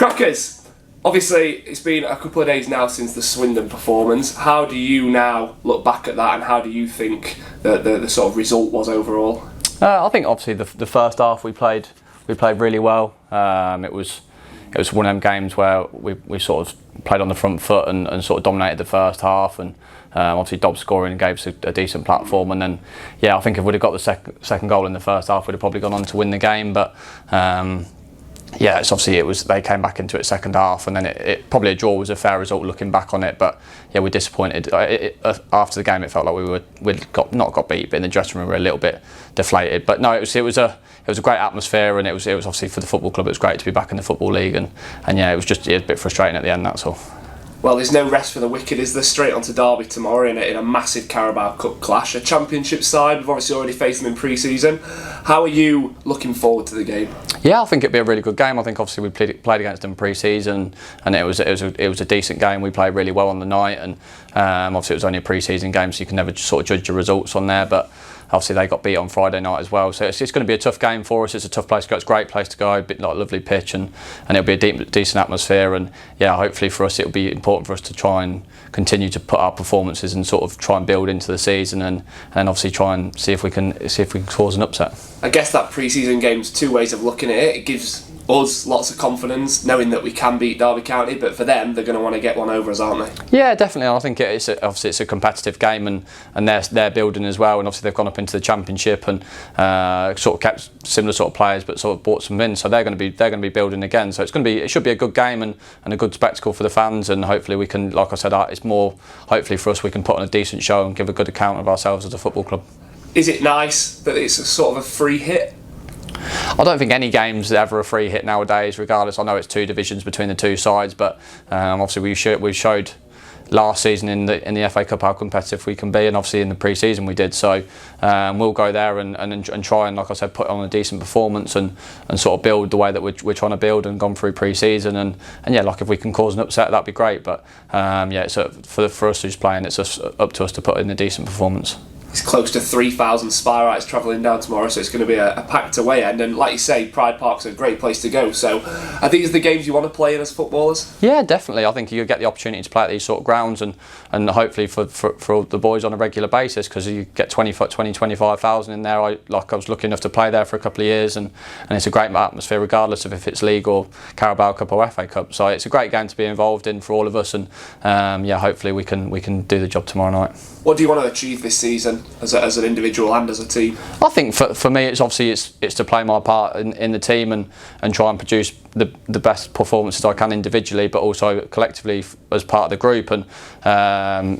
Crackers, obviously it's been a couple of days now since the Swindon performance. How do you now look back at that, and how do you think the sort of result was overall? I think obviously the first half we played really well. It was one of them games where we sort of played on the front foot and sort of dominated the first half, and obviously Dobbs scoring gave us a decent platform, and then I think if we'd have got the second goal in the first half, we'd have probably gone on to win the game. But they came back into it second half, and then it probably a draw was a fair result looking back on it. But we're disappointed. After the game, it felt like we'd not got beat, but in the dressing room we were a little bit deflated. But no, it was a great atmosphere, and it was obviously for the football club. It was great to be back in the Football League, and it was a bit frustrating at the end. That's all. Well, there's no rest for the wicked, is there? Straight on to Derby tomorrow in a massive Carabao Cup clash. A Championship side, we've obviously already faced them in pre-season. How are you looking forward to the game? Yeah, I think it'd be a really good game. I think obviously we played against them pre-season, and it was a decent game. We played really well on the night, and obviously it was only a pre-season game, so you can never sort of judge your results on there. But obviously they got beat on Friday night as well, so it's going to be a tough game for us. It's a tough place to go. It's a great place to go, a bit like a lovely pitch, and it'll be a decent atmosphere. And hopefully for us it'll be important for us to try and continue to put our performances and sort of try and build into the season, and obviously try and see if we can cause an upset. I guess that pre-season game's two ways of looking at it. It gives us lots of confidence knowing that we can beat Derby County, but for them they're going to want to get one over us, aren't they? Yeah, definitely. I think it's a competitive game, and they're building as well, and obviously they've gone up into the Championship and sort of kept similar sort of players, but sort of brought some in, so they're going to be building again. So it should be a good game and a good spectacle for the fans, and hopefully we can, like I said, it's more hopefully for us we can put on a decent show and give a good account of ourselves as a football club. Is it nice that it's a sort of a free hit? I don't think any game's ever a free hit nowadays, regardless. I know it's two divisions between the two sides, but obviously we showed last season in the FA Cup how competitive we can be, and obviously in the pre-season we did. So we'll go there and try and, like I said, put on a decent performance and sort of build the way that we're trying to build and gone through pre-season. And if we can cause an upset, that'd be great. But it's for us who's playing, it's up to us to put in a decent performance. It's close to 3,000 Spireites travelling down tomorrow, so it's going to be a packed away end. And like you say, Pride Park's a great place to go. So are these the games you want to play in as footballers? Yeah, definitely. I think you get the opportunity to play at these sort of grounds, and hopefully for the boys on a regular basis, because you get 25,000 in there. I was lucky enough to play there for a couple of years, and it's a great atmosphere regardless of if it's League or Carabao Cup or FA Cup. So it's a great game to be involved in for all of us, and hopefully we can do the job tomorrow night. What do you want to achieve this season as an individual and as a team? I think for me it's to play my part in the team and try and produce the best performances I can individually, but also collectively as part of the group. And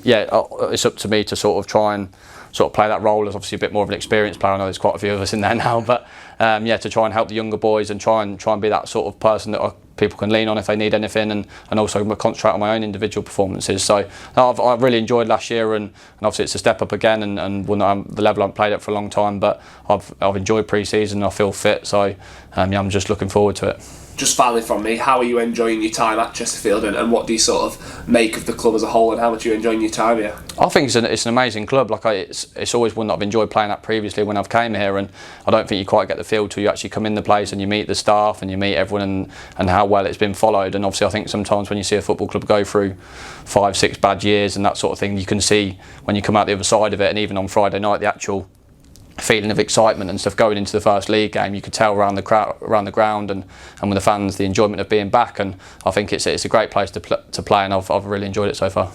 it's up to me to sort of try and play that role as obviously a bit more of an experienced player. I know there's quite a few of us in there now, but to try and help the younger boys and try and be that sort of person that people can lean on if they need anything, and also concentrate on my own individual performances. So I've really enjoyed last year, and obviously it's a step up again, and the level I've played at for a long time, but I've enjoyed pre-season. I feel fit, so I'm just looking forward to it. Just finally from me, how are you enjoying your time at Chesterfield, and what do you sort of make of the club as a whole, and how much are you enjoying your time here? I think it's an amazing club. It's always one that I've enjoyed playing at previously when I've came here, and I don't think you quite get the feel till you actually come in the place and you meet the staff and you meet everyone and how well it's been followed. And obviously I think sometimes when you see a football club go through 5-6 bad years and that sort of thing, you can see when you come out the other side of it, and even on Friday night the actual feeling of excitement and stuff going into the first league game, you could tell around the ground and with the fans, the enjoyment of being back. And I think it's a great place to play, and I've really enjoyed it so far.